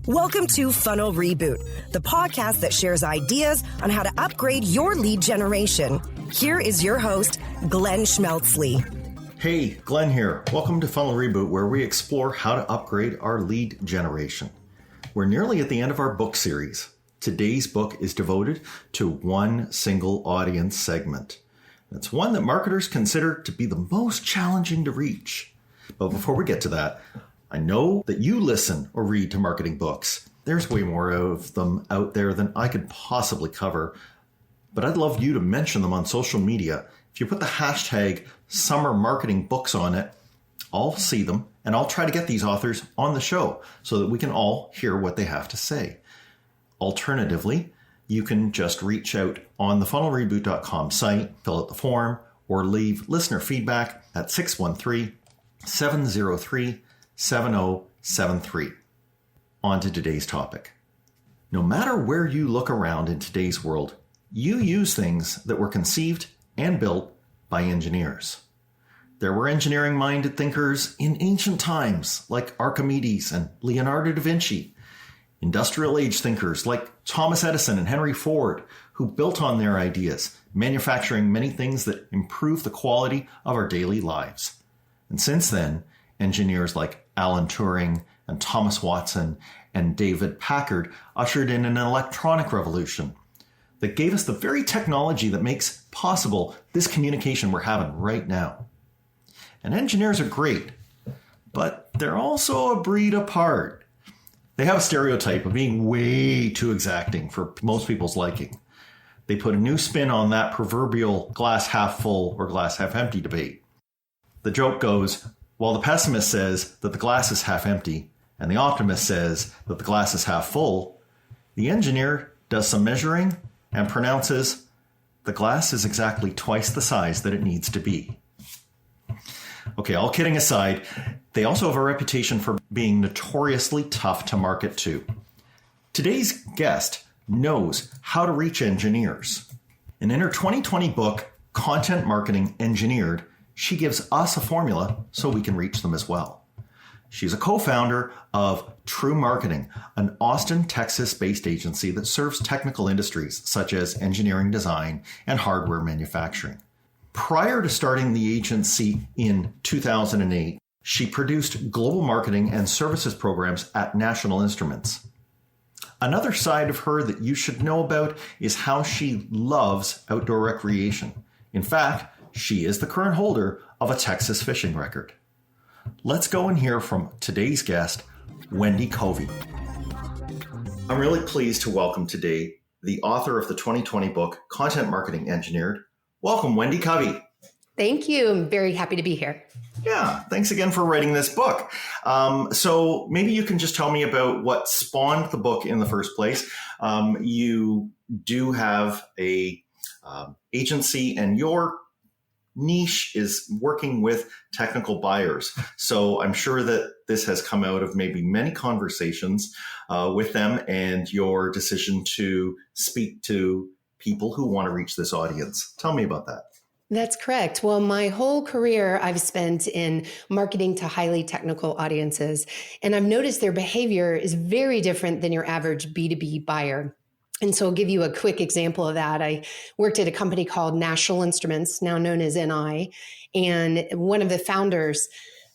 Welcome to Funnel Reboot, the podcast that shares ideas on how to upgrade your lead generation. Here is your host, Glenn Schmeltzley. Hey, Glenn here. Welcome to Funnel Reboot, where we explore how to upgrade our lead generation. We're nearly at the end of our book series. Today's book is devoted to one single audience segment. It's one that marketers consider to be the most challenging to reach. But before we get to that, I know that you listen or read to marketing books. There's way more of them out there than I could possibly cover, but I'd love you to mention them on social media. If you put the hashtag summer marketing books on it, I'll see them and I'll try to get these authors on the show so that we can all hear what they have to say. Alternatively, you can just reach out on the funnelreboot.com site, fill out the form, or leave listener feedback at 613-703-7073. On to today's topic. No matter where you look around in today's world, you use things that were conceived and built by engineers. There were engineering-minded thinkers in ancient times like Archimedes and Leonardo da Vinci. Industrial age thinkers like Thomas Edison and Henry Ford, who built on their ideas, manufacturing many things that improve the quality of our daily lives. And since then, engineers like Alan Turing and Thomas Watson and David Packard ushered in an electronic revolution that gave us the very technology that makes possible this communication we're having right now. And engineers are great, but they're also a breed apart. They have a stereotype of being way too exacting for most people's liking. They put a new spin on that proverbial glass half full or glass half empty debate. The joke goes, while the pessimist says that the glass is half empty and the optimist says that the glass is half full, the engineer does some measuring and pronounces the glass is exactly twice the size that it needs to be. Okay, all kidding aside, they also have a reputation for being notoriously tough to market to. Today's guest knows how to reach engineers. And in her 2020 book, Content Marketing Engineered, she gives us a formula so we can reach them as well. She's a co-founder of True Marketing, an Austin, Texas-based agency that serves technical industries such as engineering design and hardware manufacturing. Prior to starting the agency in 2008, she produced global marketing and services programs at National Instruments. Another side of her that you should know about is how she loves outdoor recreation. In fact, she is the current holder of a Texas fishing record. Let's go and hear from today's guest, Wendy Covey. I'm really pleased to welcome today the author of the 2020 book, Content Marketing Engineered. Welcome, Wendy Covey. Thank you. I'm very happy to be here. Yeah, thanks again for writing this book. So maybe you can just tell me about what spawned the book in the first place. You do have a agency, and your niche is working with technical buyers. So I'm sure that this has come out of maybe many conversations with them and your decision to speak to people who want to reach this audience. Tell me about that. That's correct. Well, my whole career I've spent in marketing to highly technical audiences, and I've noticed their behavior is very different than your average B2B buyer. And so I'll give you a quick example of that. I worked at a company called National Instruments, now known as NI, and one of the founders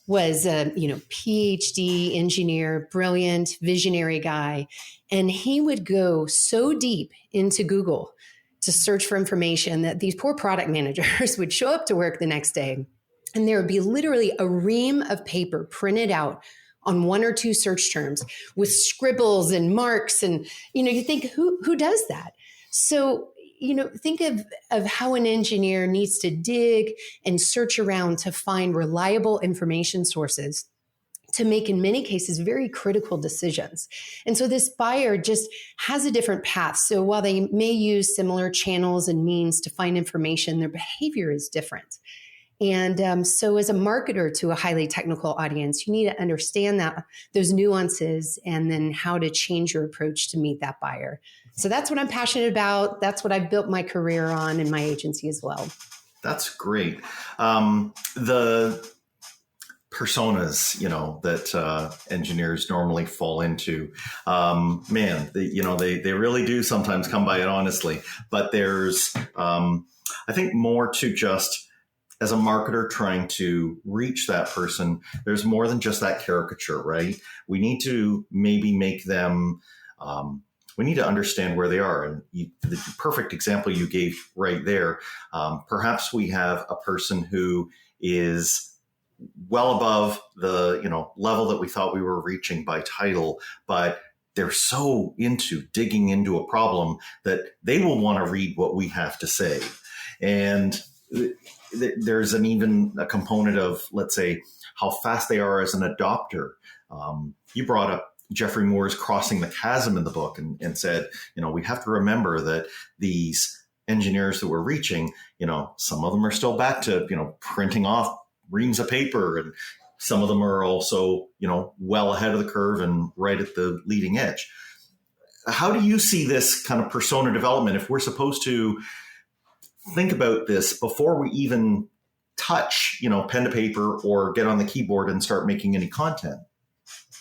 was a PhD engineer, brilliant, visionary guy, and he would go so deep into Google to search for information that these poor product managers would show up to work the next day, and there would be literally a ream of paper printed out on one or two search terms with scribbles and marks. And, you think, who does that? So, think of how an engineer needs to dig and search around to find reliable information sources to make, in many cases, very critical decisions. And so this buyer just has a different path. So while they may use similar channels and means to find information, their behavior is different. And so as a marketer to a highly technical audience, you need to understand those nuances and then how to change your approach to meet that buyer. So that's what I'm passionate about. That's what I've built my career on in my agency as well. That's great. personas, that engineers normally fall into. They really do sometimes come by it honestly. But there's, I think, more to just, as a marketer trying to reach that person, there's more than just that caricature, right? We need to maybe make them, we need to understand where they are. And the perfect example you gave right there, perhaps we have a person who is well above the level that we thought we were reaching by title, but they're so into digging into a problem that they will want to read what we have to say. And there's even a component of, let's say, how fast they are as an adopter. You brought up Jeffrey Moore's Crossing the Chasm in the book and said, we have to remember that these engineers that we're reaching, some of them are still back to, printing off reams of paper, and some of them are also, well ahead of the curve and right at the leading edge. How do you see this kind of persona development if we're supposed to think about this before we even touch, pen to paper or get on the keyboard and start making any content?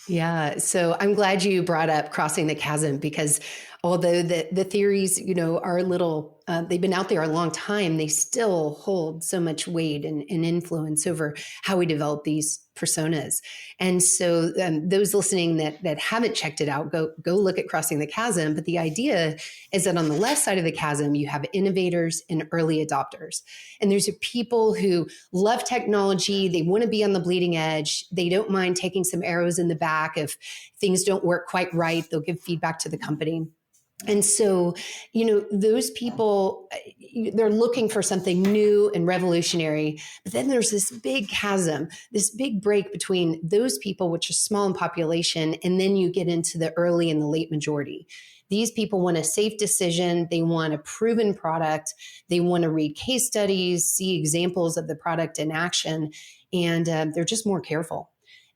Yeah. So I'm glad you brought up Crossing the Chasm, because although the theories, are a little, they've been out there a long time, they still hold so much weight and influence over how we develop these personas. And so those listening that haven't checked it out, go look at Crossing the Chasm. But the idea is that on the left side of the chasm, you have innovators and early adopters. And there's people who love technology. They want to be on the bleeding edge. They don't mind taking some arrows in the back. If things don't work quite right, they'll give feedback to the company. And so, those people, they're looking for something new and revolutionary. But then there's this big chasm, this big break between those people, which is small in population, and then you get into the early and the late majority. These people want a safe decision. They want a proven product. They want to read case studies, see examples of the product in action, and they're just more careful.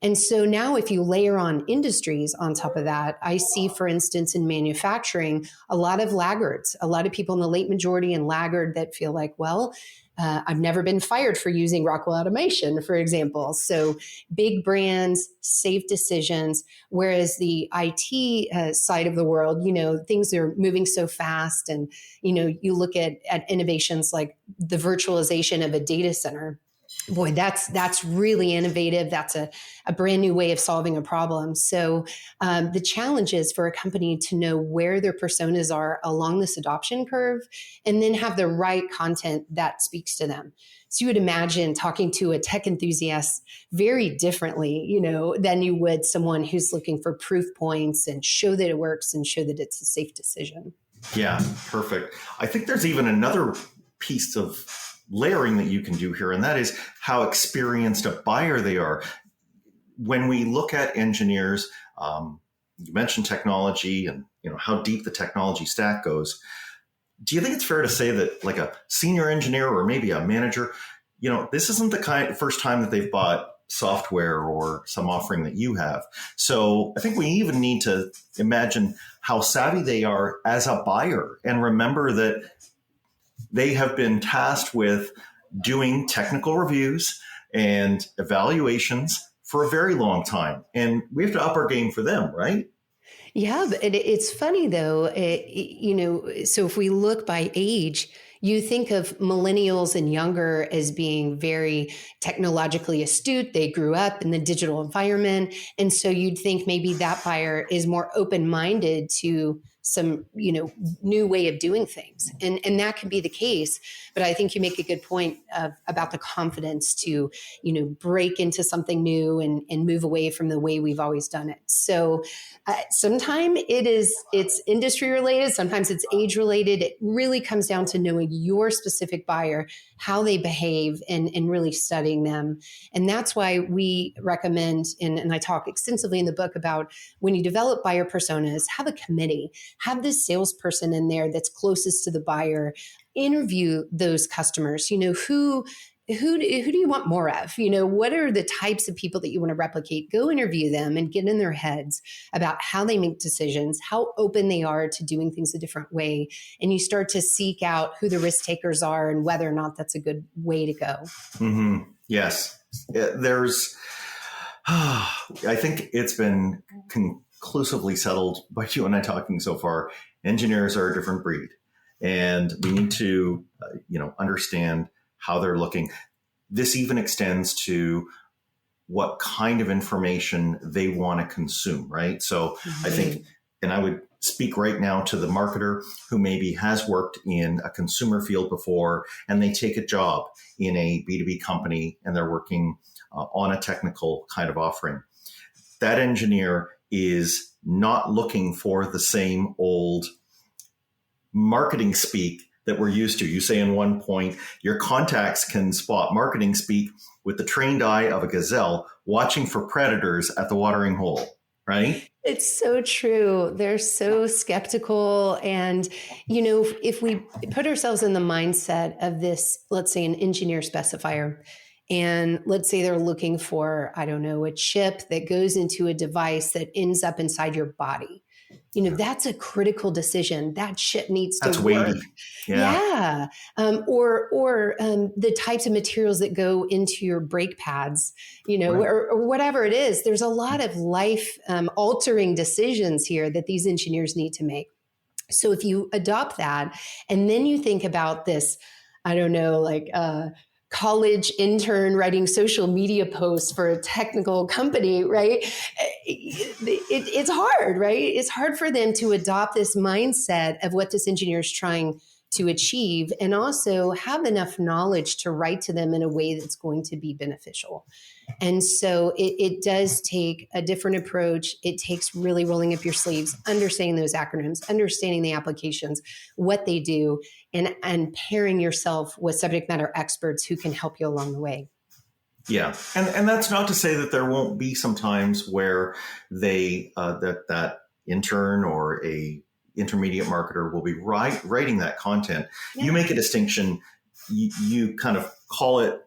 And so now if you layer on industries on top of that, I see, for instance, in manufacturing, a lot of laggards, a lot of people in the late majority and laggard that feel like, I've never been fired for using Rockwell Automation, for example. So big brands, safe decisions, whereas the IT side of the world, things are moving so fast. And, you look at innovations like the virtualization of a data center. Boy, that's really innovative. That's a brand new way of solving a problem. So the challenge is for a company to know where their personas are along this adoption curve, and then have the right content that speaks to them. So you would imagine talking to a tech enthusiast very differently, than you would someone who's looking for proof points and show that it works and show that it's a safe decision. Yeah, perfect. I think there's even another piece of layering that you can do here, and that is how experienced a buyer they are. When we look at engineers, you mentioned technology and how deep the technology stack goes. Do you think it's fair to say that, like, a senior engineer or maybe a manager, this isn't the first time that they've bought software or some offering that you have? So I think we even need to imagine how savvy they are as a buyer, and remember that they have been tasked with doing technical reviews and evaluations for a very long time. And we have to up our game for them, right? Yeah, but it's funny though, so if we look by age, you think of millennials and younger as being very technologically astute. They grew up in the digital environment. And so you'd think maybe that buyer is more open-minded to some, new way of doing things. And that can be the case. But I think you make a good point about the confidence to, break into something new and move away from the way we've always done it. So sometimes it's industry related. Sometimes it's age related. It really comes down to knowing your specific buyer, how they behave, and really studying them. And that's why we recommend, and I talk extensively in the book about, when you develop buyer personas, have a committee, have this salesperson in there that's closest to the buyer, interview those customers. Who do you want more of? What are the types of people that you want to replicate? Go interview them and get in their heads about how they make decisions, how open they are to doing things a different way. And you start to seek out who the risk takers are and whether or not that's a good way to go. Mm-hmm. Yes. There's I think it's been conclusively settled by you and I talking so far. Engineers are a different breed, and we need to, understand how they're looking. This even extends to what kind of information they want to consume, right? So I think, and I would speak right now to the marketer who maybe has worked in a consumer field before, and they take a job in a B2B company and they're working on a technical kind of offering. That engineer is not looking for the same old marketing speak that we're used to. You say in one point, your contacts can spot marketing speak with the trained eye of a gazelle watching for predators at the watering hole, right? It's so true. They're so skeptical. And, if we put ourselves in the mindset of this, let's say an engineer specifier, and let's say they're looking for, I don't know, a chip that goes into a device that ends up inside your body. That's a critical decision. That chip needs to work. Weighty. Yeah. Or the types of materials that go into your brake pads, right. or whatever it is. There's a lot of life altering decisions here that these engineers need to make. So if you adopt that, and then you think about this, I don't know, like college intern writing social media posts for a technical company, right? It's hard, right? It's hard for them to adopt this mindset of what this engineer is trying to achieve, and also have enough knowledge to write to them in a way that's going to be beneficial. And so it does take a different approach. It takes really rolling up your sleeves, understanding those acronyms, understanding the applications, what they do, and pairing yourself with subject matter experts who can help you along the way. Yeah. And that's not to say that there won't be some times where they, that intern or a intermediate marketer will be writing that content. Yeah. You make a distinction. You kind of call it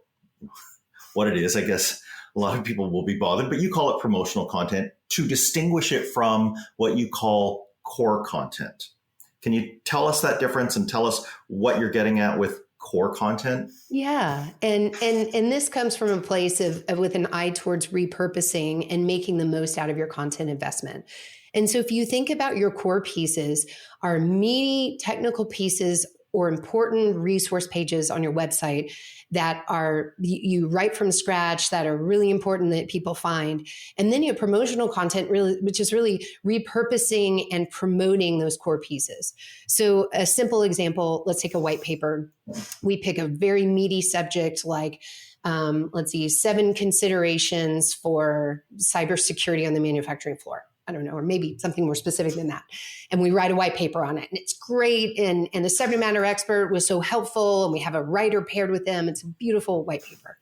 what it is. I guess a lot of people will be bothered, but you call it promotional content to distinguish it from what you call core content. Can you tell us that difference and tell us what you're getting at with core content? Yeah. And this comes from a place of with an eye towards repurposing and making the most out of your content investment. And so if you think about your core pieces are meaty technical pieces or important resource pages on your website that are you write from scratch, that are really important that people find. And then you have promotional content, really, which is really repurposing and promoting those core pieces. So a simple example, let's take a white paper. We pick a very meaty subject like, 7 considerations for cybersecurity on the manufacturing floor. I don't know, or maybe something more specific than that. And we write a white paper on it, and it's great. And the subject matter expert was so helpful, and we have a writer paired with them. It's a beautiful white paper.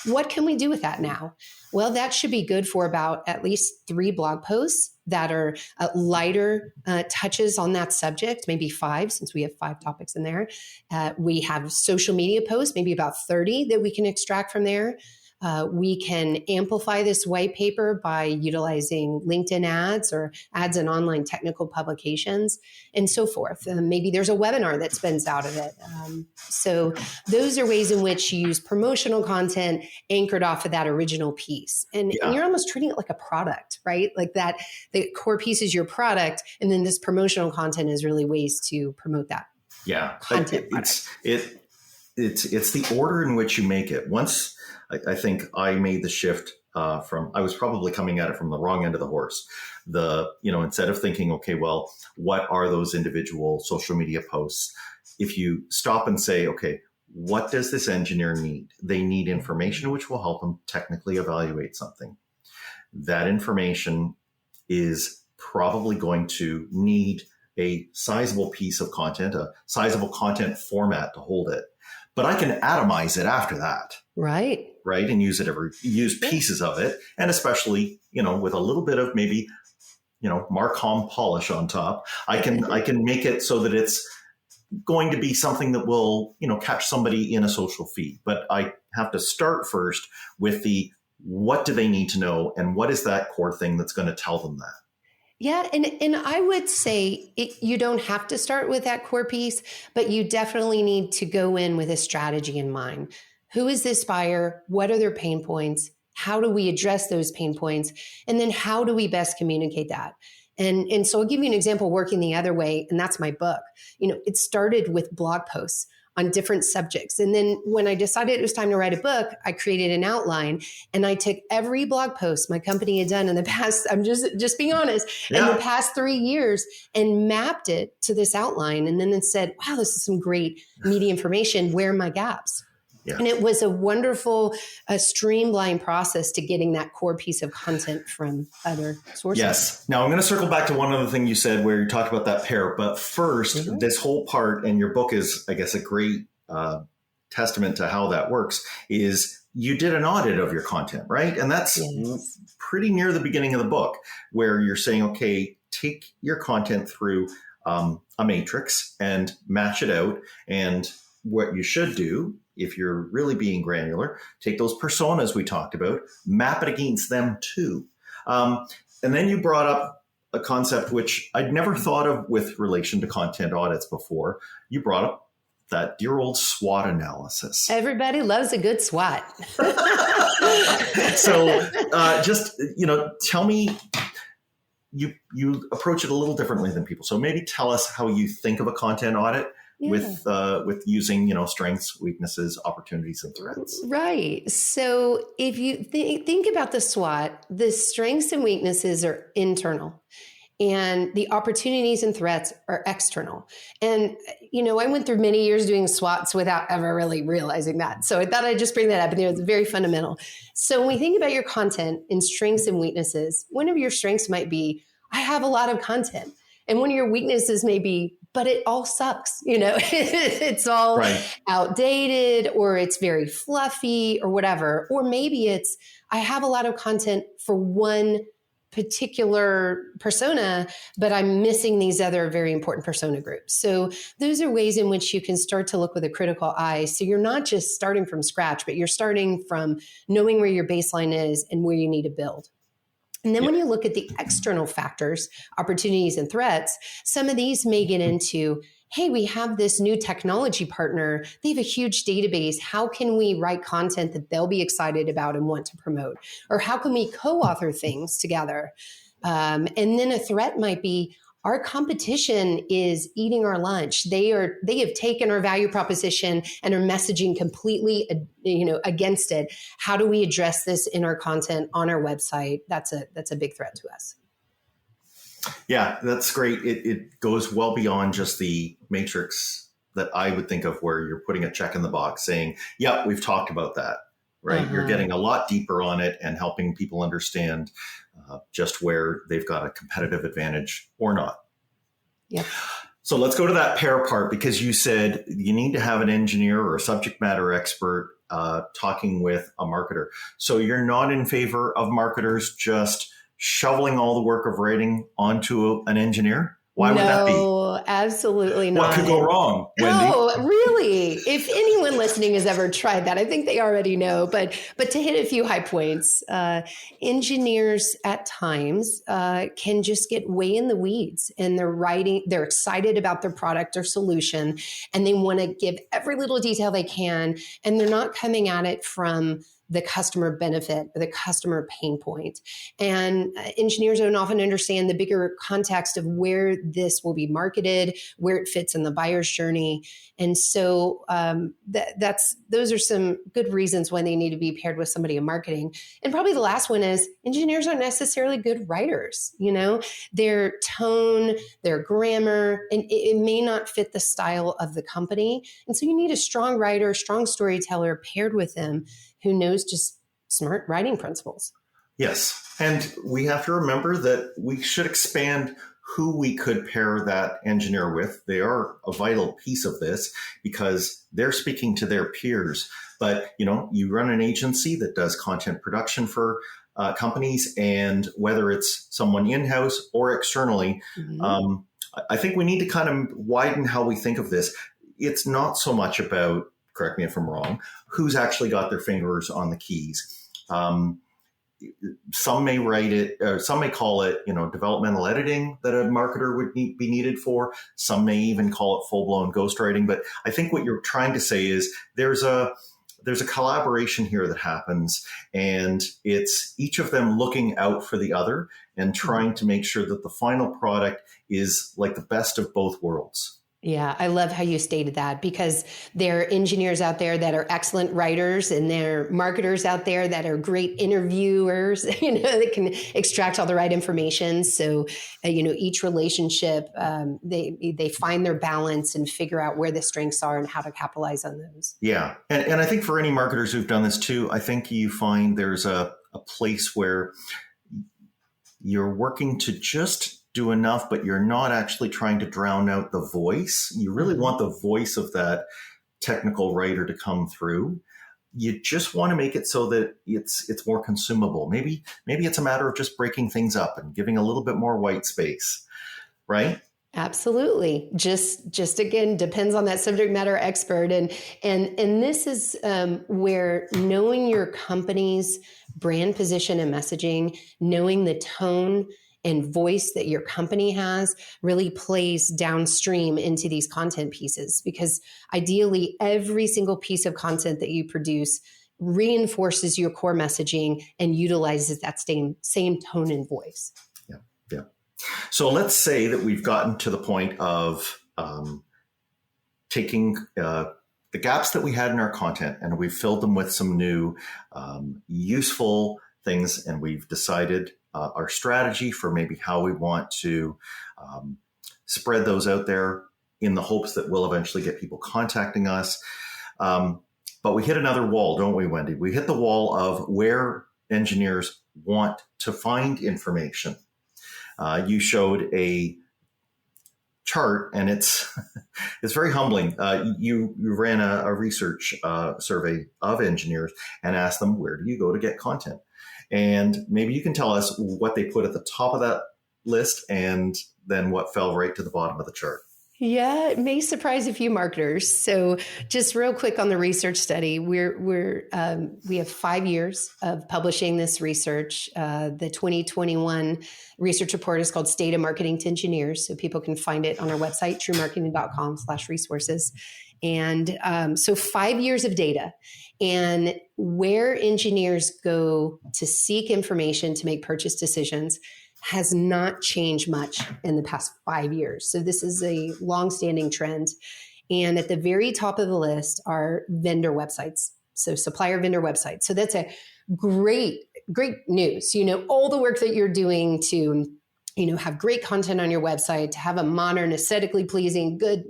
What can we do with that now? Well, that should be good for about at least 3 blog posts that are lighter touches on that subject, maybe 5, since we have 5 topics in there. We have social media posts, maybe about 30 that we can extract from there. We can amplify this white paper by utilizing LinkedIn ads or ads in online technical publications and so forth. Maybe there's a webinar that spins out of it. So those are ways in which you use promotional content anchored off of that original piece. And you're almost treating it like a product, right? Like that, the core piece is your product. And then this promotional content is really ways to promote that. Yeah. Content It's the order in which you make it. Once I think I made the shift from, I was probably coming at it from the wrong end of the horse. Instead of thinking, okay, well, what are those individual social media posts? If you stop and say, okay, what does this engineer need? They need information which will help them technically evaluate something. That information is probably going to need a sizable piece of content, a sizable content format to hold it. But I can atomize it after that. Right. And use pieces of it. And especially, with a little bit of maybe, Marcom polish on top, I can make it so that it's going to be something that will, catch somebody in a social feed. But I have to start first with what do they need to know? And what is that core thing that's going to tell them that? Yeah. And I would say you don't have to start with that core piece, but you definitely need to go in with a strategy in mind. Who is this buyer? What are their pain points? How do we address those pain points? And then how do we best communicate that? And so I'll give you an example working the other way, and that's my book. It started with blog posts on different subjects. And then when I decided it was time to write a book, I created an outline, and I took every blog post my company had done in the past, I'm just being honest, in the past 3 years, and mapped it to this outline. And then it said, wow, this is some great meaty information. Where are my gaps? Yeah. And it was a wonderful, streamlined process to getting that core piece of content from other sources. Yes. Now I'm going to circle back to one other thing you said where you talked about that pair. But first, this whole part, and your book is, I guess, a great testament to how that works, is you did an audit of your content, right? And that's pretty near the beginning of the book, where you're saying, okay, take your content through a matrix and match it out. And what you should do, if you're really being granular, take those personas we talked about, map it against them too. And then you brought up a concept which I'd never thought of with relation to content audits before. You brought up that dear old SWOT analysis. Everybody loves a good SWOT. So just, tell me, you approach it a little differently than people. So maybe tell us how you think of a content audit. With using, strengths, weaknesses, opportunities, and threats. Right. So if you think about the SWOT, the strengths and weaknesses are internal, and the opportunities and threats are external. And, I went through many years doing SWOTs without ever really realizing that. So I thought I'd just bring that up, and it's very fundamental. So when we think about your content in strengths and weaknesses, one of your strengths might be, I have a lot of content. And one of your weaknesses may be, but it all sucks, it's all outdated, or it's very fluffy or whatever. Or maybe it's, I have a lot of content for one particular persona, but I'm missing these other very important persona groups. So those are ways in which you can start to look with a critical eye. So you're not just starting from scratch, but you're starting from knowing where your baseline is and where you need to build. And then when you look at the external factors, opportunities and threats, some of these may get into, hey, we have this new technology partner. They have a huge database. How can we write content that they'll be excited about and want to promote? Or how can we co-author things together? And then a threat might be, our competition is eating our lunch. They have taken our value proposition and are messaging completely, against it. How do we address this in our content on our website? That's a big threat to us. Yeah, that's great. It goes well beyond just the matrix that I would think of, where you're putting a check in the box saying, yeah, we've talked about that, right? You're getting a lot deeper on it and helping people understand just where they've got a competitive advantage or not. Yeah. So let's go to that pair part, because you said you need to have an engineer or a subject matter expert talking with a marketer. So you're not in favor of marketers just shoveling all the work of writing onto an engineer? Why would that be? No, absolutely not. What could go wrong, Wendy? No, really. If anyone listening has ever tried that, I think they already know. But to hit a few high points, engineers at times can just get way in the weeds, and they're excited about their product or solution, and they want to give every little detail they can, and they're not coming at it from the customer benefit or the customer pain point. And engineers don't often understand the bigger context of where this will be marketed, where it fits in the buyer's journey. And so those are some good reasons why they need to be paired with somebody in marketing. And probably the last one is engineers aren't necessarily good writers. Their tone, their grammar, and it may not fit the style of the company. And so you need a strong writer, strong storyteller paired with them who knows just smart writing principles. Yes. And we have to remember that we should expand who we could pair that engineer with. They are a vital piece of this because they're speaking to their peers. But, you run an agency that does content production for companies, and whether it's someone in-house or externally, I think we need to kind of widen how we think of this. It's not so much about, correct me if I'm wrong, who's actually got their fingers on the keys. Some may write it, or some may call it, developmental editing that a marketer would be needed for. Some may even call it full-blown ghostwriting. But I think what you're trying to say is there's a there's a collaboration here that happens, and it's each of them looking out for the other and trying to make sure that the final product is like the best of both worlds. Yeah, I love how you stated that, because there are engineers out there that are excellent writers, and there are marketers out there that are great interviewers, that can extract all the right information. So, each relationship, they find their balance and figure out where the strengths are and how to capitalize on those. Yeah. And I think for any marketers who've done this too, I think you find there's a place where you're working to just do enough, but you're not actually trying to drown out the voice. You really want the voice of that technical writer to come through. You just want to make it so that it's more consumable. Maybe it's a matter of just breaking things up and giving a little bit more white space, right? Absolutely. Just again, depends on that subject matter expert. And this is where knowing your company's brand position and messaging, knowing the tone and voice that your company has really plays downstream into these content pieces, because ideally every single piece of content that you produce reinforces your core messaging and utilizes that same tone and voice. Yeah. So let's say that we've gotten to the point of taking the gaps that we had in our content and we've filled them with some new useful things, and we've decided our strategy for maybe how we want to spread those out there in the hopes that we'll eventually get people contacting us. But we hit another wall, don't we, Wendy? We hit the wall of where engineers want to find information. You showed a chart, and it's very humbling. You ran a research survey of engineers and asked them, where do you go to get content? And maybe you can tell us what they put at the top of that list and then what fell right to the bottom of the chart. Yeah, it may surprise a few marketers. So just real quick on the research study, we have 5 years of publishing this research. The 2021 research report is called State of Marketing to Engineers. So people can find it on our website, truemarketing.com/resources. And so 5 years of data, and where engineers go to seek information to make purchase decisions has not changed much in the past 5 years. So this is a longstanding trend. And at the very top of the list are vendor websites. So supplier vendor websites. So that's a great news. All the work that you're doing to, have great content on your website, to have a modern, aesthetically pleasing, good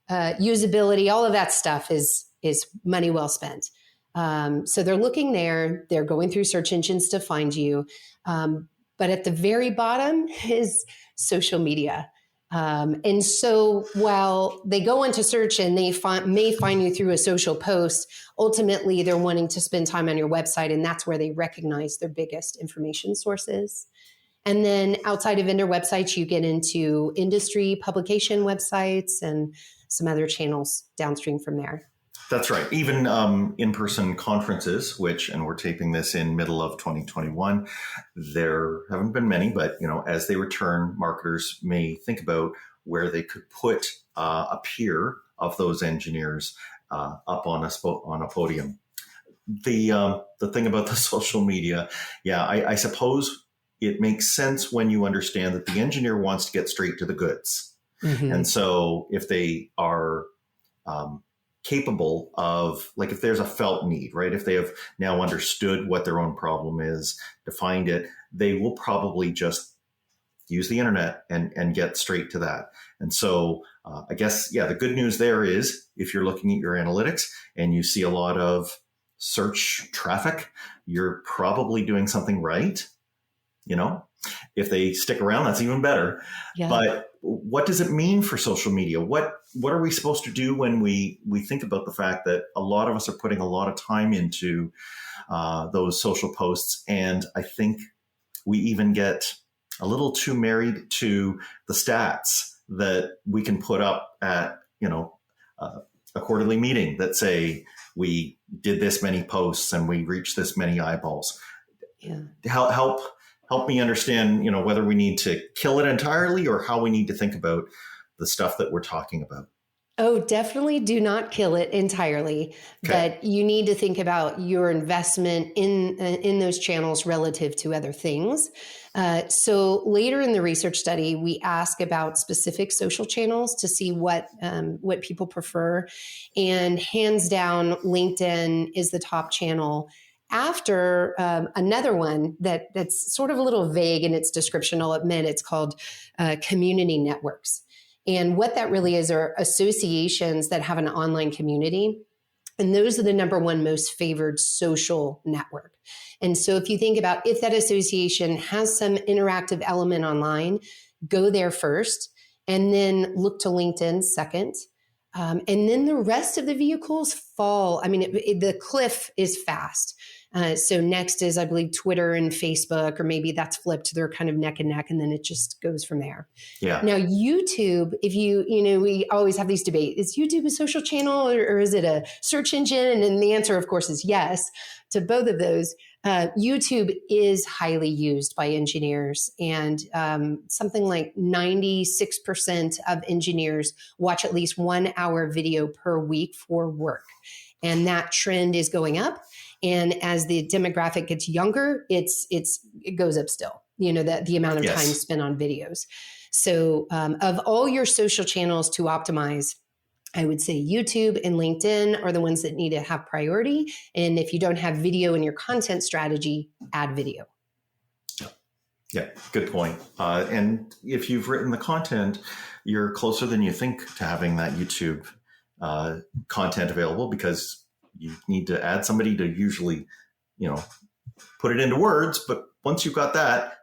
usability, all of that stuff is money well spent. So they're looking there, they're going through search engines to find you. But at the very bottom is social media. And so while they go into search and they may find you through a social post, ultimately they're wanting to spend time on your website, and that's where they recognize their biggest information sources. And then outside of vendor websites, you get into industry publication websites and some other channels downstream from there. That's right. Even in-person conferences, and we're taping this in middle of 2021, there haven't been many, but as they return, marketers may think about where they could put a peer of those engineers up on a podium. The thing about the social media, I suppose it makes sense when you understand that the engineer wants to get straight to the goods. Mm-hmm. And so if they are capable of, like, if there's a felt need, right? If they have now understood what their own problem is, defined it, they will probably just use the internet and get straight to that. And so I guess, the good news there is if you're looking at your analytics and you see a lot of search traffic, you're probably doing something right. If they stick around, that's even better. Yeah. But what does it mean for social media? What are we supposed to do when we think about the fact that a lot of us are putting a lot of time into those social posts? And I think we even get a little too married to the stats that we can put up at, a quarterly meeting that say we did this many posts and we reached this many eyeballs. Yeah. Help me understand, whether we need to kill it entirely or how we need to think about the stuff that we're talking about. Oh, definitely do not kill it entirely, Okay. but you need to think about your investment in those channels relative to other things. So later in the research study, we ask about specific social channels to see what people prefer, and hands down, LinkedIn is the top channel. After another one that's sort of a little vague in its description, I'll admit, it's called community networks. And what that really is are associations that have an online community. And those are the number one most favored social network. And so if you think about if that association has some interactive element online, go there first and then look to LinkedIn second. And then the rest of the vehicles fall. I mean, the cliff is fast. So next is, I believe, Twitter and Facebook, or maybe that's flipped. They're kind of neck and neck, and then it just goes from there. Yeah. Now, YouTube, if we always have these debates. Is YouTube a social channel or is it a search engine? And the answer, of course, is yes to both of those. YouTube is highly used by engineers, and something like 96% of engineers watch at least 1 hour video per week for work. And that trend is going up. And as the demographic gets younger, it goes up still, the amount of time spent on videos. So of all your social channels to optimize, I would say YouTube and LinkedIn are the ones that need to have priority. And if you don't have video in your content strategy, add video. Yeah, good point. And if you've written the content, you're closer than you think to having that YouTube content available, because you need to add somebody to usually, put it into words. But once you've got that,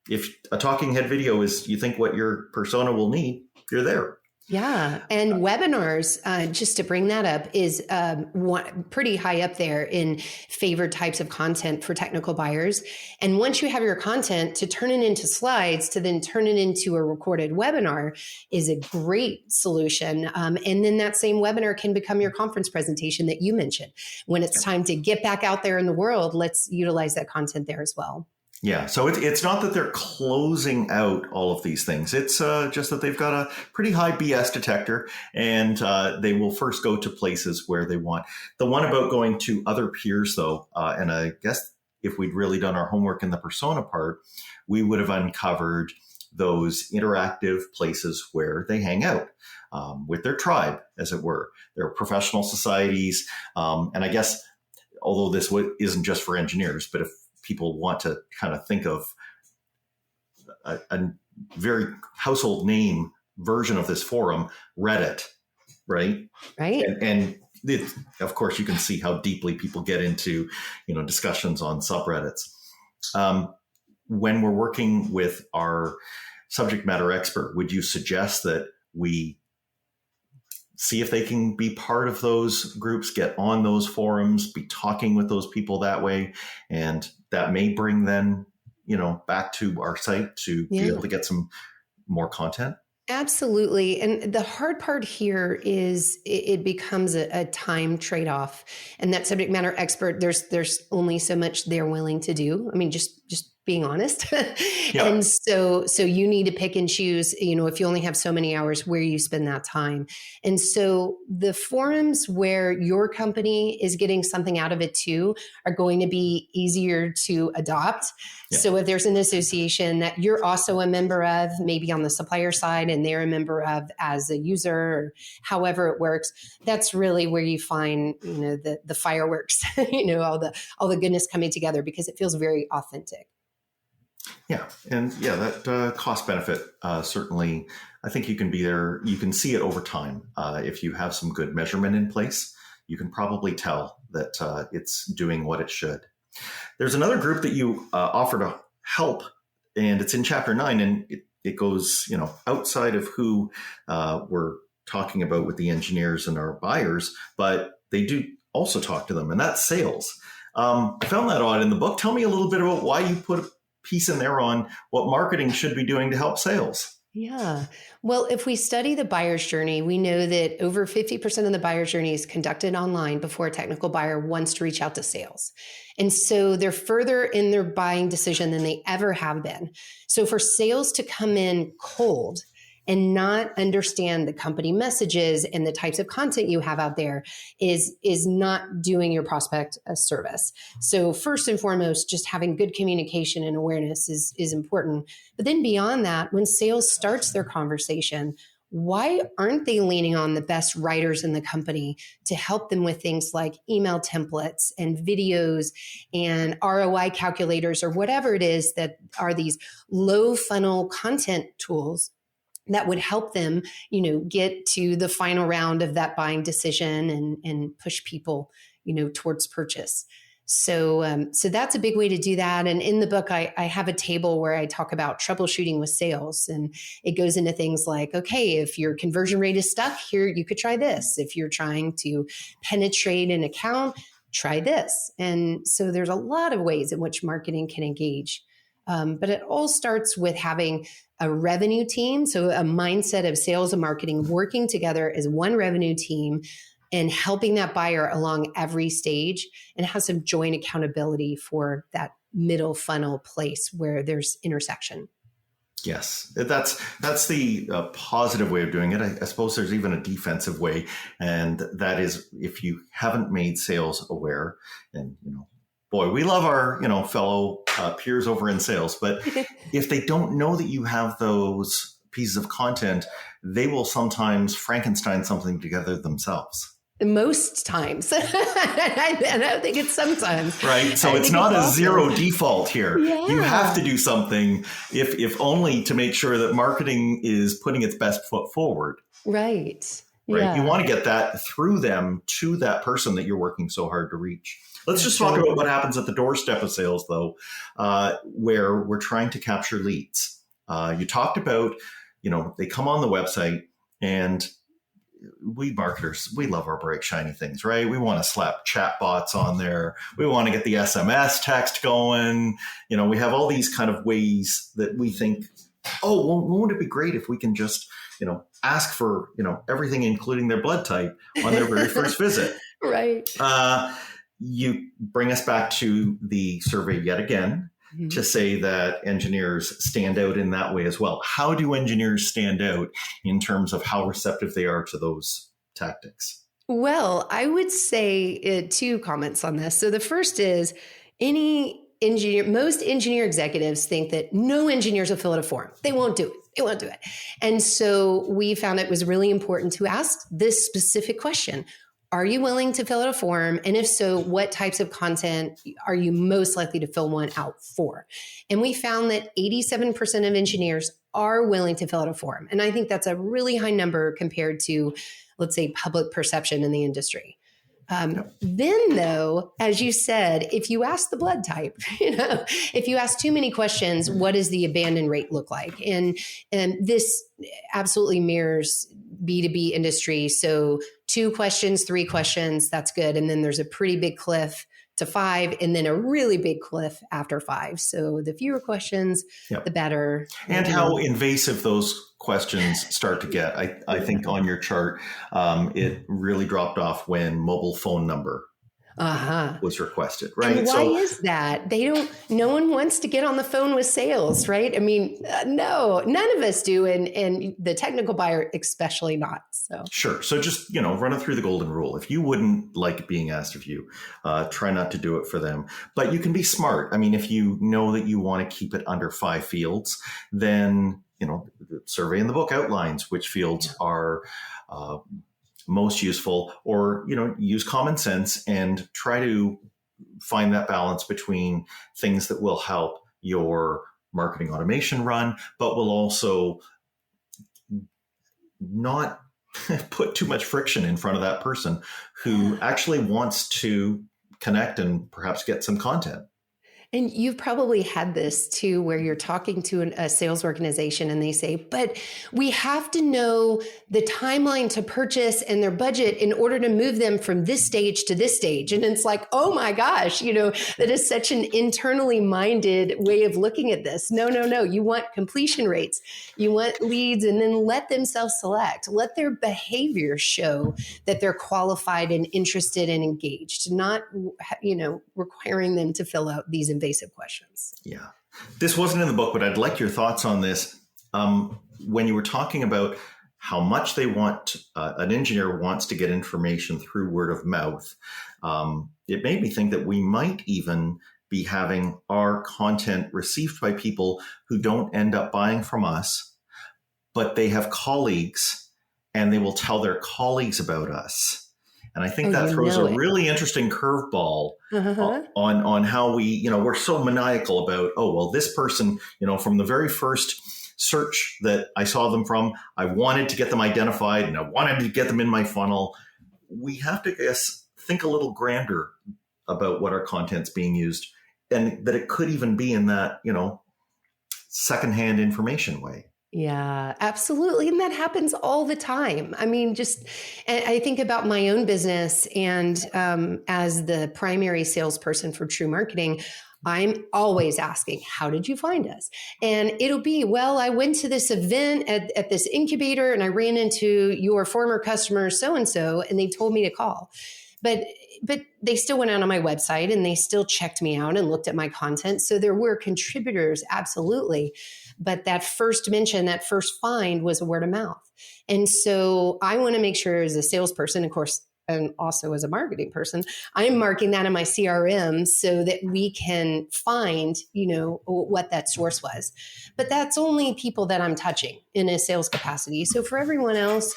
if a talking head video is, you think what your persona will need, you're there. Yeah. And webinars, just to bring that up, is pretty high up there in favored types of content for technical buyers. And once you have your content, to turn it into slides, to then turn it into a recorded webinar is a great solution. And then that same webinar can become your conference presentation that you mentioned. When it's time to get back out there in the world, let's utilize that content there as well. Yeah, so it's not that they're closing out all of these things. It's just that they've got a pretty high BS detector, and they will first go to places where they want. The one about going to other peers, though, and I guess if we'd really done our homework in the persona part, we would have uncovered those interactive places where they hang out with their tribe, as it were. Their professional societies, and I guess, although this isn't just for engineers, but if people want to kind of think of a very household name version of this forum, Reddit, right? Right. And of course, you can see how deeply people get into, discussions on subreddits. When we're working with our subject matter expert, would you suggest that we see if they can be part of those groups, get on those forums, be talking with those people that way? And that may bring them, back to our site to be able to get some more content. Absolutely. And the hard part here is it becomes a time trade-off. And that subject matter expert, there's only so much they're willing to do. I mean, just being honest. Yeah. And so you need to pick and choose, if you only have so many hours, where you spend that time. And so the forums where your company is getting something out of it too are going to be easier to adopt. Yeah. So if there's an association that you're also a member of, maybe on the supplier side, and they're a member of as a user, or however it works, that's really where you find, the fireworks, all the goodness coming together, because it feels very authentic. Yeah. And that cost benefit, certainly, I think you can be there. You can see it over time. If you have some good measurement in place, you can probably tell that it's doing what it should. There's another group that you offer to help, and it's in Chapter 9, and it goes, outside of who we're talking about with the engineers and our buyers, but they do also talk to them, and that's sales. I found that odd in the book. Tell me a little bit about why you put a piece in there on what marketing should be doing to help sales. Yeah. Well, if we study the buyer's journey, we know that over 50% of the buyer's journey is conducted online before a technical buyer wants to reach out to sales. And so they're further in their buying decision than they ever have been. So for sales to come in cold and not understand the company messages and the types of content you have out there is not doing your prospect a service. So first and foremost, just having good communication and awareness is important. But then beyond that, when sales starts their conversation, why aren't they leaning on the best writers in the company to help them with things like email templates and videos and ROI calculators or whatever it is that are these low funnel content tools that would help them, get to the final round of that buying decision and push people, towards purchase. So that's a big way to do that. And in the book, I have a table where I talk about troubleshooting with sales, and it goes into things like, okay, if your conversion rate is stuck here, you could try this. If you're trying to penetrate an account, try this. And so there's a lot of ways in which marketing can engage. But it all starts with having a revenue team. So a mindset of sales and marketing working together as one revenue team and helping that buyer along every stage, and have some joint accountability for that middle funnel place where there's intersection. Yes, that's the positive way of doing it. I suppose there's even a defensive way, and that is if you haven't made sales aware. And boy, we love our fellow peers over in sales, but if they don't know that you have those pieces of content, they will sometimes Frankenstein something together themselves. Most times. And I don't think it's sometimes. Right. So it's not a zero default here. Yeah. You have to do something, if only to make sure that marketing is putting its best foot forward. Right. Right. Yeah. You want to get that through them to that person that you're working so hard to reach. Let's just talk about what happens at the doorstep of sales, though, where we're trying to capture leads. You talked about, they come on the website, and we marketers, we love our bright, shiny things, right? We want to slap chat bots on there. We want to get the SMS text going. We have all these kind of ways that we think, oh, well, won't it be great if we can just, ask for, everything, including their blood type on their very first visit. Right. You bring us back to the survey yet again, mm-hmm. to say that engineers stand out in that way as well. How do engineers stand out in terms of how receptive they are to those tactics? Well, I would say two comments on this. So the first is most engineer executives think that no engineers will fill out a form. They won't do it. They won't do it. And so we found it was really important to ask this specific question. Are you willing to fill out a form? And if so, what types of content are you most likely to fill one out for? And we found that 87% of engineers are willing to fill out a form. And I think that's a really high number compared to, let's say, public perception in the industry. Then, though, as you said, if you ask the blood type, if you ask too many questions, what does the abandon rate look like? And this absolutely mirrors B2B industry. So 2 questions, 3 questions, that's good. And then there's a pretty big cliff to 5, and then a really big cliff after 5. So the fewer questions, the better. And how invasive those questions start to get. I think on your chart, it really dropped off when mobile phone number was requested, right? And why is that? No one wants to get on the phone with sales, right? I mean, no, none of us do. And the technical buyer, especially not. So sure. So just, run it through the golden rule. If you wouldn't like being asked of you, try not to do it for them, but you can be smart. I mean, if you know that you want to keep it under 5 fields, then, the survey in the book outlines which fields are, most useful, or, use common sense and try to find that balance between things that will help your marketing automation run, but will also not put too much friction in front of that person who actually wants to connect and perhaps get some content. And you've probably had this too, where you're talking to a sales organization and they say, but we have to know the timeline to purchase and their budget in order to move them from this stage to this stage. And it's like, oh my gosh, that is such an internally minded way of looking at this. No. You want completion rates. You want leads, and then let them self-select. Let their behavior show that they're qualified and interested and engaged, not, requiring them to fill out these invasive questions. Yeah. This wasn't in the book, but I'd like your thoughts on this. when you were talking about how much they want, an engineer wants to get information through word of mouth, it made me think that we might even be having our content received by people who don't end up buying from us, but they have colleagues and they will tell their colleagues about us. And I think that throws a really interesting curveball on how we're so maniacal about, this person, from the very first search that I saw them from, I wanted to get them identified and I wanted to get them in my funnel. We have to, think a little grander about what our content's being used, and that it could even be in that, secondhand information way. Yeah, absolutely. And that happens all the time. I mean, I think about my own business, and as the primary salesperson for True Marketing, I'm always asking, how did you find us? And it'll be, I went to this event at this incubator and I ran into your former customer so-and-so, and they told me to call. But they still went out on my website and they still checked me out and looked at my content. So there were contributors, absolutely. But that first mention, that first find was word of mouth. And so I want to make sure, as a salesperson, of course, and also as a marketing person, I'm marking that in my CRM so that we can find, what that source was. But that's only people that I'm touching in a sales capacity. So for everyone else,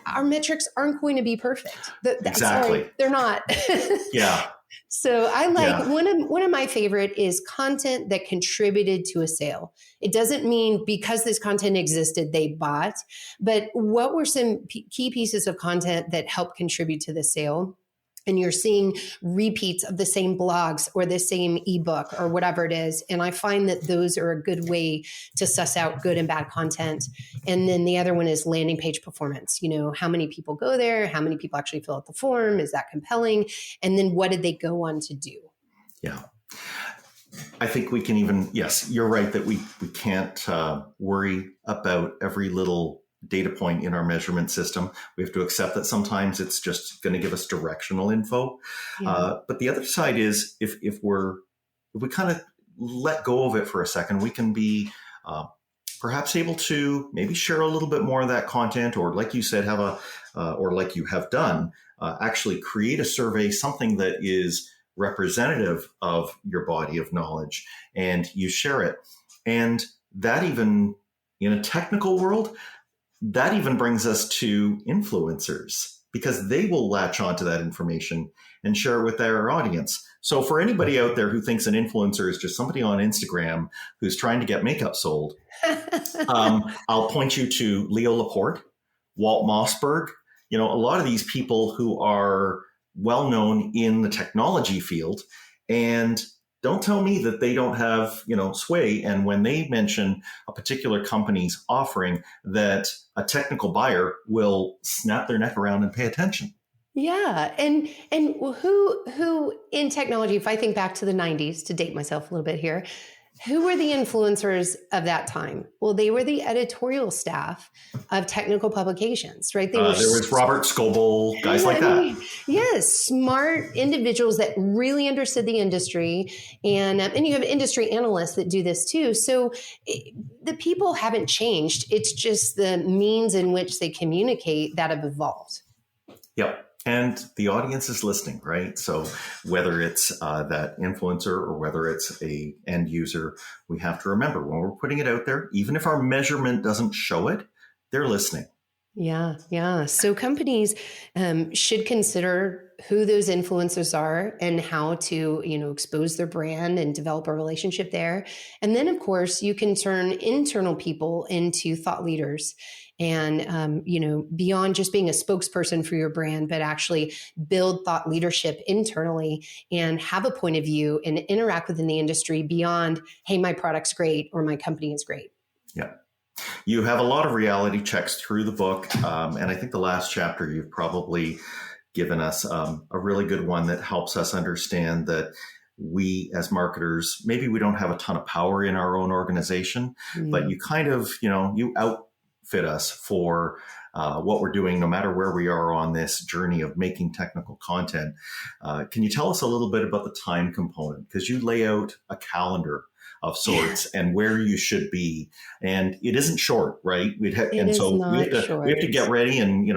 our metrics aren't going to be perfect. Exactly. Sorry, they're not. Yeah. So I one of my favorite is content that contributed to a sale. It doesn't mean because this content existed, they bought, but what were some key pieces of content that helped contribute to the sale? And you're seeing repeats of the same blogs or the same ebook or whatever it is. And I find that those are a good way to suss out good and bad content. And then the other one is landing page performance. How many people go there? How many people actually fill out the form? Is that compelling? And then what did they go on to do? Yeah. I think we can even, yes, you're right that we can't worry about every little data point in our measurement system. We have to accept that sometimes it's just going to give us directional info. Yeah. But the other side is if we kind of let go of it for a second, we can be perhaps able to maybe share a little bit more of that content, or like you said, have or like you have done, actually create a survey, something that is representative of your body of knowledge, and you share it. And that, even in a technical world, that even brings us to influencers, because they will latch onto that information and share it with their audience. So for anybody out there who thinks an influencer is just somebody on Instagram who's trying to get makeup sold, I'll point you to Leo Laporte, Walt Mossberg, a lot of these people who are well known in the technology field, and don't tell me that they don't have, sway. And when they mention a particular company's offering, that a technical buyer will snap their neck around and pay attention. Yeah. And who in technology, if I think back to the 90s, to date myself a little bit here, who were the influencers of that time? Well, they were the editorial staff of technical publications, right? There was Robert Scoble, guys like that. Yes, smart individuals that really understood the industry. And you have industry analysts that do this too. So the people haven't changed. It's just the means in which they communicate that have evolved. Yep. And the audience is listening, right? So whether it's that influencer or whether it's a end user, we have to remember when we're putting it out there, even if our measurement doesn't show it, they're listening. Yeah. So companies should consider who those influencers are and how to, expose their brand and develop a relationship there. And then, of course, you can turn internal people into thought leaders. And, beyond just being a spokesperson for your brand, but actually build thought leadership internally and have a point of view and interact within the industry beyond, hey, my product's great or my company is great. Yeah. You have a lot of reality checks through the book. And I think the last chapter, you've probably given us a really good one that helps us understand that we as marketers, maybe we don't have a ton of power in our own organization, but you kind of, you outfit us for what we're doing, no matter where we are on this journey of making technical content. Can you tell us a little bit about the time component? Because you lay out a calendar of sorts and where you should be. And it isn't short, right? We have to get ready and,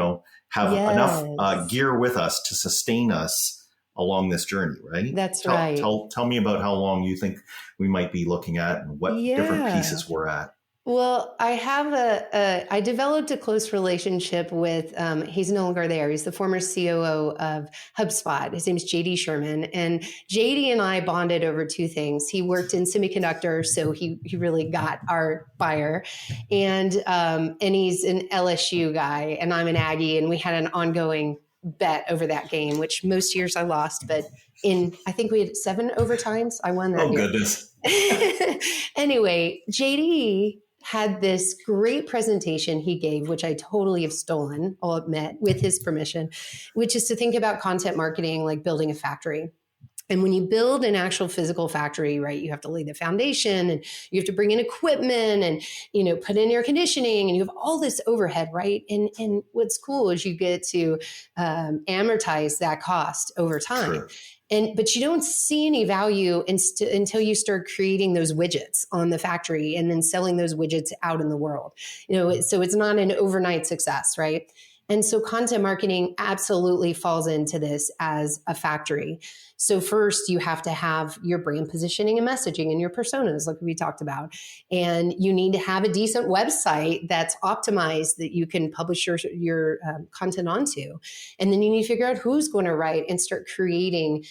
have enough gear with us to sustain us along this journey, right? That's right. Tell me about how long you think we might be looking at and what different pieces we're at. Well, I developed a close relationship with, he's no longer there. He's the former COO of HubSpot. His name is JD Sherman. And JD and I bonded over two things. He worked in semiconductors, so he really got our fire. And he's an LSU guy, and I'm an Aggie. And we had an ongoing bet over that game, which most years I lost, but I think we had 7 overtimes. I won that year. Goodness. Anyway, JD had this great presentation he gave, which I totally have stolen, I'll admit, with his permission, which is to think about content marketing like building a factory. And when you build an actual physical factory, right, you have to lay the foundation and you have to bring in equipment and, put in air conditioning and you have all this overhead, right? And what's cool is you get to amortize that cost over time. Sure. But you don't see any value until you start creating those widgets on the factory and then selling those widgets out in the world. So it's not an overnight success, right? And so content marketing absolutely falls into this as a factory. So first you have to have your brand positioning and messaging and your personas, like we talked about. And you need to have a decent website that's optimized that you can publish your content onto. And then you need to figure out who's going to write and start creating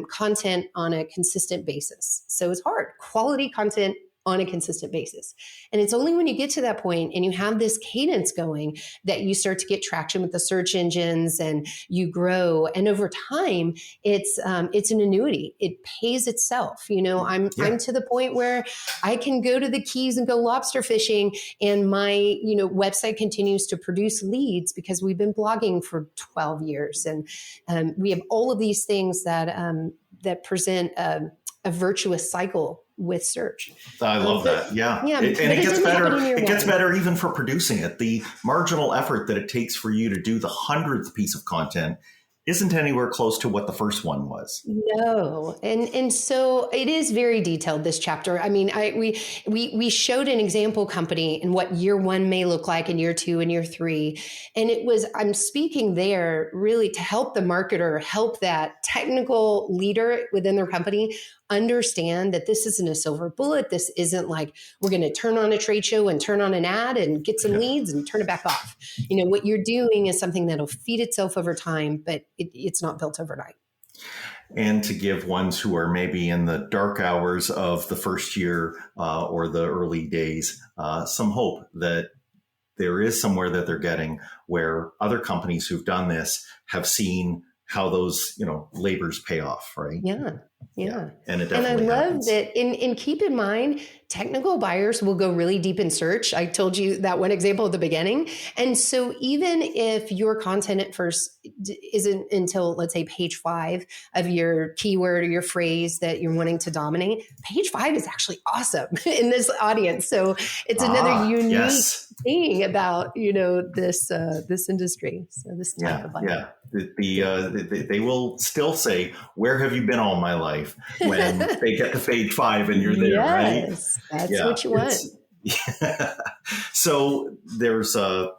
content on a consistent basis. So it's hard. Quality content on a consistent basis. And it's only when you get to that point and you have this cadence going that you start to get traction with the search engines and you grow. And over time, it's an annuity. It pays itself. I'm to the point where I can go to the Keys and go lobster fishing and my, website continues to produce leads because we've been blogging for 12 years. And we have all of these things that present a virtuous cycle with search. I love that. Yeah. And it gets better. It gets better even for producing it. The marginal effort that it takes for you to do the 100th piece of content isn't anywhere close to what the first one was. No. And so it is very detailed, this chapter. I mean, we showed an example company and what year 1 may look like in year 2 and year 3. And I'm speaking there really to help the marketer, help that technical leader within their company understand that this isn't a silver bullet. This isn't like we're going to turn on a trade show and turn on an ad and get some leads and turn it back off. What you're doing is something that'll feed itself over time, but it's not built overnight. And to give ones who are maybe in the dark hours of the first year or the early days some hope that there is somewhere that they're getting where other companies who've done this have seen how those, labors pay off, right? Yeah. And it definitely and I happens. love that. And keep in mind, technical buyers will go really deep in search. I told you that one example at the beginning. And so even if your content at first isn't until, let's say, page 5 of your keyword or your phrase that you're wanting to dominate, page 5 is actually awesome in this audience. So it's another unique thing about, this industry. So this type of life. Yeah. They will still say, "Where have you been all my life?" when they get to page 5 and you're there, right? That's what you want. So there's a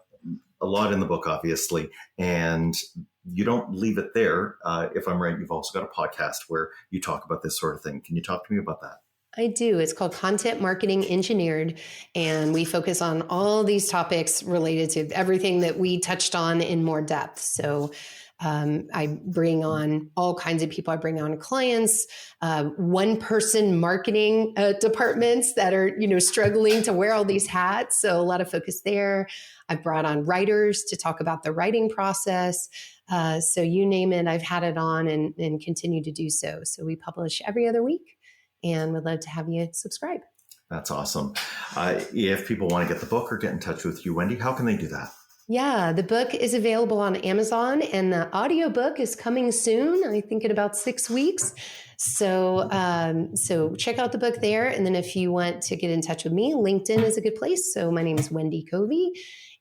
lot in the book, obviously, and you don't leave it there. If I'm right, you've also got a podcast where you talk about this sort of thing. Can you talk to me about that? I do. It's called Content Marketing Engineered, and we focus on all these topics related to everything that we touched on in more depth. So I bring on all kinds of people. I bring on clients, one-person marketing departments that are, struggling to wear all these hats. So a lot of focus there. I've brought on writers to talk about the writing process. So you name it, I've had it on and continue to do so. So we publish every other week. And would love to have you subscribe. That's awesome. If people want to get the book or get in touch with you, Wendy, how can they do that? Yeah, the book is available on Amazon and the audiobook is coming soon, I think in about 6 weeks. So check out the book there. And then if you want to get in touch with me, LinkedIn is a good place. So my name is Wendy Covey.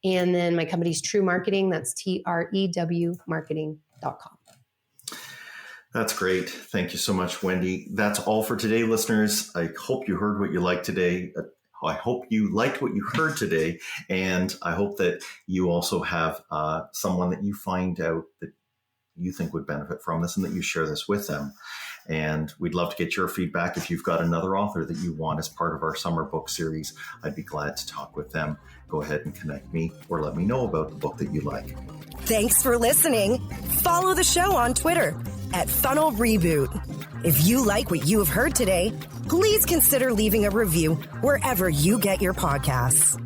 And then my company's True Marketing. That's TREW marketing.com. That's great. Thank you so much, Wendy. That's all for today, listeners. I hope you heard what you liked today. I hope you liked what you heard today. And I hope that you also have someone that you find out that you think would benefit from this and that you share this with them. And we'd love to get your feedback. If you've got another author that you want as part of our summer book series, I'd be glad to talk with them. Go ahead and connect me or let me know about the book that you like. Thanks for listening. Follow the show on Twitter @Funnel Reboot. If you like what you have heard today, please consider leaving a review wherever you get your podcasts.